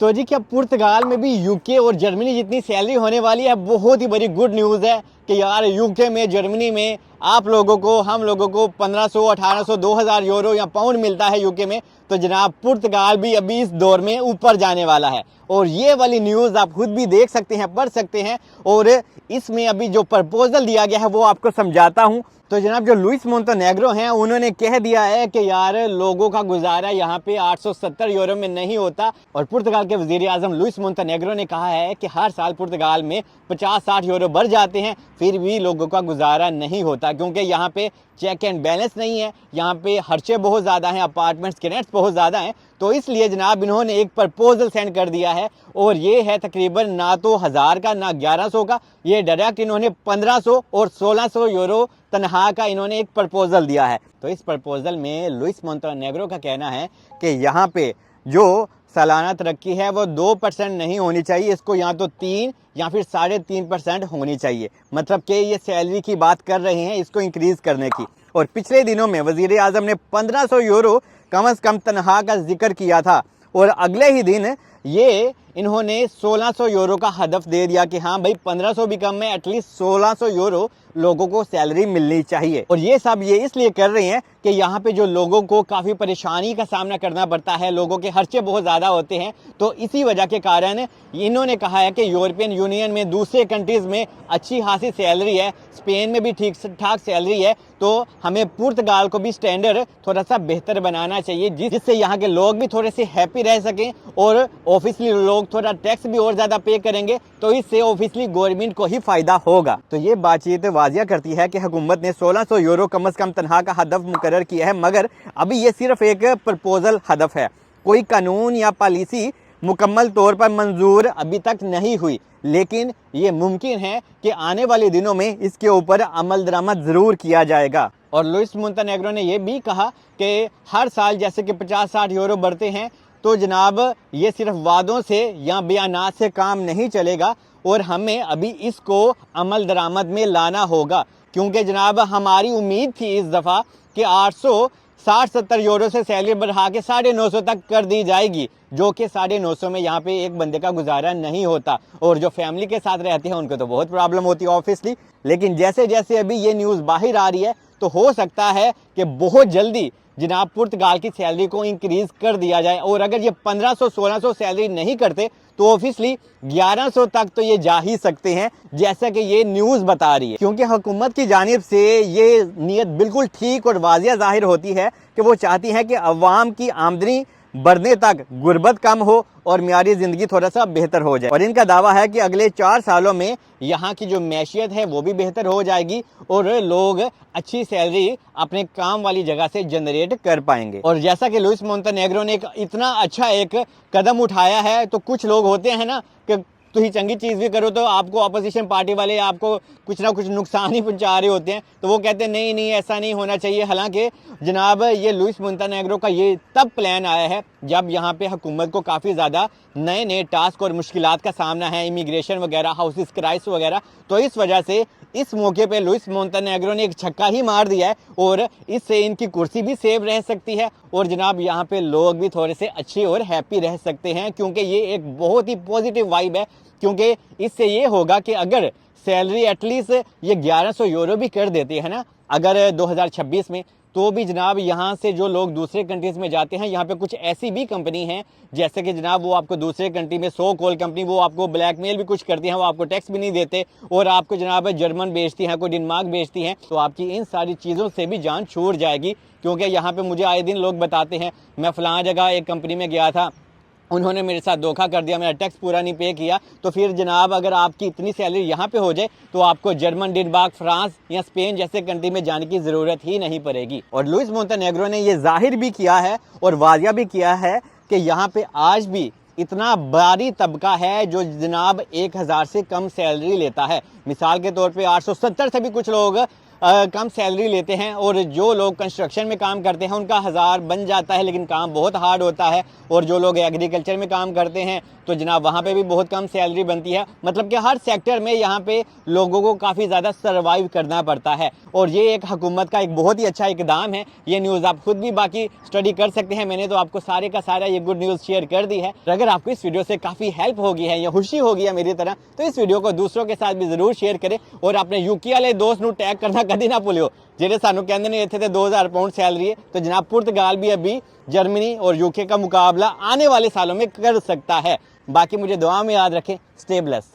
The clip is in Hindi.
तो जी क्या पुर्तगाल में भी यूके और जर्मनी जितनी सैलरी होने वाली है। बहुत ही बड़ी गुड न्यूज़ है कि यार यूके में, जर्मनी में आप लोगों को, हम लोगों को 1500, 1800, 2000 यूरो या पाउंड मिलता है यूके में। तो जनाब पुर्तगाल भी अभी इस दौर में ऊपर जाने वाला है और ये वाली न्यूज़ आप खुद भी देख सकते हैं, पढ़ सकते हैं। और इसमें अभी जो प्रपोजल दिया गया है वो आपको समझाता हूँ। तो जनाब जो लुइस मोंटेनेग्रो हैं उन्होंने कह दिया है कि यार लोगों का गुजारा यहाँ पे 870 यूरो में नहीं होता। और पुर्तगाल के वजीर आजम लुइस मोंटेनेग्रो ने कहा है कि हर साल पुर्तगाल में 50-60 यूरो बढ़ जाते हैं, फिर भी लोगों का गुजारा नहीं होता, क्योंकि यहाँ पे चेक एंड बैलेंस नहीं है, यहाँ पे खर्चे बहुत ज़्यादा हैं, अपार्टमेंट्स के रेंट्स बहुत ज़्यादा हैं। तो इसलिए जनाब इन्होंने एक प्रपोजल सेंड कर दिया है और ये है तकरीबन ना तो 1000 का ना 1100 का, ये डायरेक्ट इन्होंने 1500 और 1600 यूरो तनख्वाह का इन्होंने एक प्रपोजल दिया है। तो इस प्रपोजल में लुइस मोंटेनेग्रो का कहना है कि यहाँ पे जो सालाना तरक्की है वो 2% नहीं होनी चाहिए, इसको या तो 3 या फिर 3.5% होनी चाहिए। मतलब कि ये सैलरी की बात कर रहे हैं इसको इंक्रीज़ करने की। और पिछले दिनों में वज़ीर आज़म ने 1500 यूरो कम से कम तनख्वाह का जिक्र किया था और अगले ही दिन ये इन्होंने 1600 यूरो का हदफ दे दिया कि हाँ भाई 1500 भी कम है, एटलीस्ट 1600 यूरो लोगों को सैलरी मिलनी चाहिए। और ये सब ये इसलिए कर रहे हैं कि यहाँ पे जो लोगों को काफ़ी परेशानी का सामना करना पड़ता है, लोगों के खर्चे बहुत ज़्यादा होते हैं, तो इसी वजह के कारण इन्होंने कहा है कि यूरोपियन यूनियन में दूसरे कंट्रीज़ में अच्छी खासी सैलरी है, स्पेन में भी ठीक ठाक सैलरी है, तो हमें पुर्तगाल को भी स्टैंडर्ड थोड़ा सा बेहतर बनाना चाहिए जिससे यहाँ के लोग भी थोड़े से हैप्पी रह सकें और ऑफिसली लोग थोड़ा टैक्स भी और ज़्यादा पे करेंगे, तो इससे ऑफिसली गवर्नमेंट को ही फ़ायदा होगा। तो ये बातचीत वाजिया करती है कि हुकूमत ने 1600 यूरो कम से कम तनख्वाह का हदफ मुकर्रर किया है, मगर अभी ये सिर्फ एक प्रपोजल हदफ है, कोई कानून या पॉलिसी मुकम्मल तौर पर मंजूर अभी तक नहीं हुई। लेकिन ये मुमकिन है कि आने वाले दिनों में इसके ऊपर अमल दरामद ज़रूर किया जाएगा। और लुइस मोंटेनेग्रो ने यह भी कहा कि हर साल जैसे कि 50-60 यूरो बढ़ते हैं, तो जनाब ये सिर्फ वादों से या बयानात से काम नहीं चलेगा और हमें अभी इसको अमल दरामद में लाना होगा, क्योंकि जनाब हमारी उम्मीद थी इस दफ़ा कि 860-70 यूरो से सैलरी बढ़ा के 950 तक कर दी जाएगी, जो कि 950 में यहाँ पे एक बंदे का गुजारा नहीं होता। और जो फैमिली के साथ रहते हैं उनको तो बहुत प्रॉब्लम होती है ऑब्वियसली। लेकिन जैसे जैसे अभी ये न्यूज़ बाहर आ रही है तो हो सकता है कि बहुत जल्दी जनाब पुर्तगाल की सैलरी को इंक्रीज़ कर दिया जाए। और अगर ये 1500-1600 सैलरी नहीं करते तो ऑब्वियसली 1100 तक तो ये जा ही सकते हैं, जैसा कि ये न्यूज़ बता रही है। क्योंकि हुकूमत की जानिब से ये नीयत बिल्कुल ठीक और वाजिया जाहिर होती है कि वो चाहती है कि अवाम की आमदनी बढ़ने तक गुर्बत कम हो और मियारी ज़िंदगी थोड़ा सा बेहतर हो जाए। और इनका दावा है कि अगले 4 सालों में यहाँ की जो मैशियत है वो भी बेहतर हो जाएगी और लोग अच्छी सैलरी अपने काम वाली जगह से जनरेट कर पाएंगे। और जैसा कि लुइस मोंटेनेग्रो ने इतना अच्छा एक कदम उठाया है, तो कुछ लोग होते हैं ना कि तो ही चंगी चीज़ भी करो तो आपको अपोजिशन पार्टी वाले आपको कुछ ना कुछ नुकसान ही पहुंचा रहे होते हैं, तो वो कहते हैं नहीं नहीं ऐसा नहीं होना चाहिए। हालांकि जनाब ये लुइस मोंटेनेग्रो का ये तब प्लान आया है जब यहाँ पे हुकूमत को काफ़ी ज़्यादा नए नए टास्क और मुश्किलात का सामना है, इमिग्रेशन वगैरह, हाउसेस क्राइसिस वगैरह। तो इस वजह से इस मौके पे लुइस मोंटेनेग्रो ने एक छक्का ही मार दिया है और इससे इनकी कुर्सी भी सेव रह सकती है और जनाब यहाँ पे लोग भी थोड़े से अच्छे और हैप्पी रह सकते हैं, क्योंकि ये एक बहुत ही पॉजिटिव वाइब है। क्योंकि इससे ये होगा कि अगर सैलरी एटलीस्ट ये 1100 यूरो भी कर देती है ना अगर 2026 में, तो भी जनाब यहाँ से जो लोग दूसरे कंट्रीज़ में जाते हैं, यहाँ पे कुछ ऐसी भी कंपनी हैं जैसे कि जनाब वो आपको दूसरे कंट्री में सो कॉल कंपनी वो आपको ब्लैकमेल भी कुछ करती हैं, वो आपको टैक्स भी नहीं देते और आपको जनाब जर्मन बेचती हैं, कोई डेनमार्क बेचती हैं, तो आपकी इन सारी चीज़ों से भी जान छूट जाएगी। क्योंकि यहाँ पे मुझे आए दिन लोग बताते हैं, मैं फ़लाँ जगह एक कंपनी में गया था, उन्होंने मेरे साथ धोखा कर दिया, मेरा टैक्स पूरा नहीं पे किया। तो फिर जनाब अगर आपकी इतनी सैलरी यहाँ पे हो जाए तो आपको जर्मन, डेनमार्क, फ्रांस या स्पेन जैसे कंट्री में जाने की ज़रूरत ही नहीं पड़ेगी। और लुइस मोंटेनेग्रो ने ये जाहिर भी किया है और वाजिया भी किया है कि यहाँ पे आज भी इतना भारी तबका है जो जनाब 1000 से कम सैलरी लेता है। मिसाल के तौर पे 870 से भी कुछ लोग कम सैलरी लेते हैं और जो लोग कंस्ट्रक्शन में काम करते हैं उनका 1000 बन जाता है, लेकिन काम बहुत हार्ड होता है। और जो लोग एग्रीकल्चर में काम करते हैं तो जनाब वहाँ पे भी बहुत कम सैलरी बनती है। मतलब कि हर सेक्टर में यहाँ पे लोगों को काफ़ी ज़्यादा सर्वाइव करना पड़ता है और ये एक हुकूमत का एक बहुत ही अच्छा इकदाम है। ये न्यूज़ आप खुद भी बाकी स्टडी कर सकते हैं। मैंने तो आपको सारे का सारा ये गुड न्यूज़ शेयर कर दी है। अगर आपको इस वीडियो से काफ़ी हेल्प होगी है या खुशी होगी है मेरी तरह, तो इस वीडियो को दूसरों के साथ भी ज़रूर शेयर करें और अपने यूके वाले दोस्त ਨੂੰ टैग करना कभी ना भूलियो ਜਿਹੜੇ ਸਾਨੂੰ ਕਹਿੰਦੇ ਨੇ ਇੱਥੇ ਤੇ 2000 पाउंड सैलरी है। तो जनाब पुर्तगाल भी अभी जर्मनी और यूके का मुकाबला आने वाले सालों में कर सकता है। बाकी मुझे दुआ में याद रखें। Stay bless.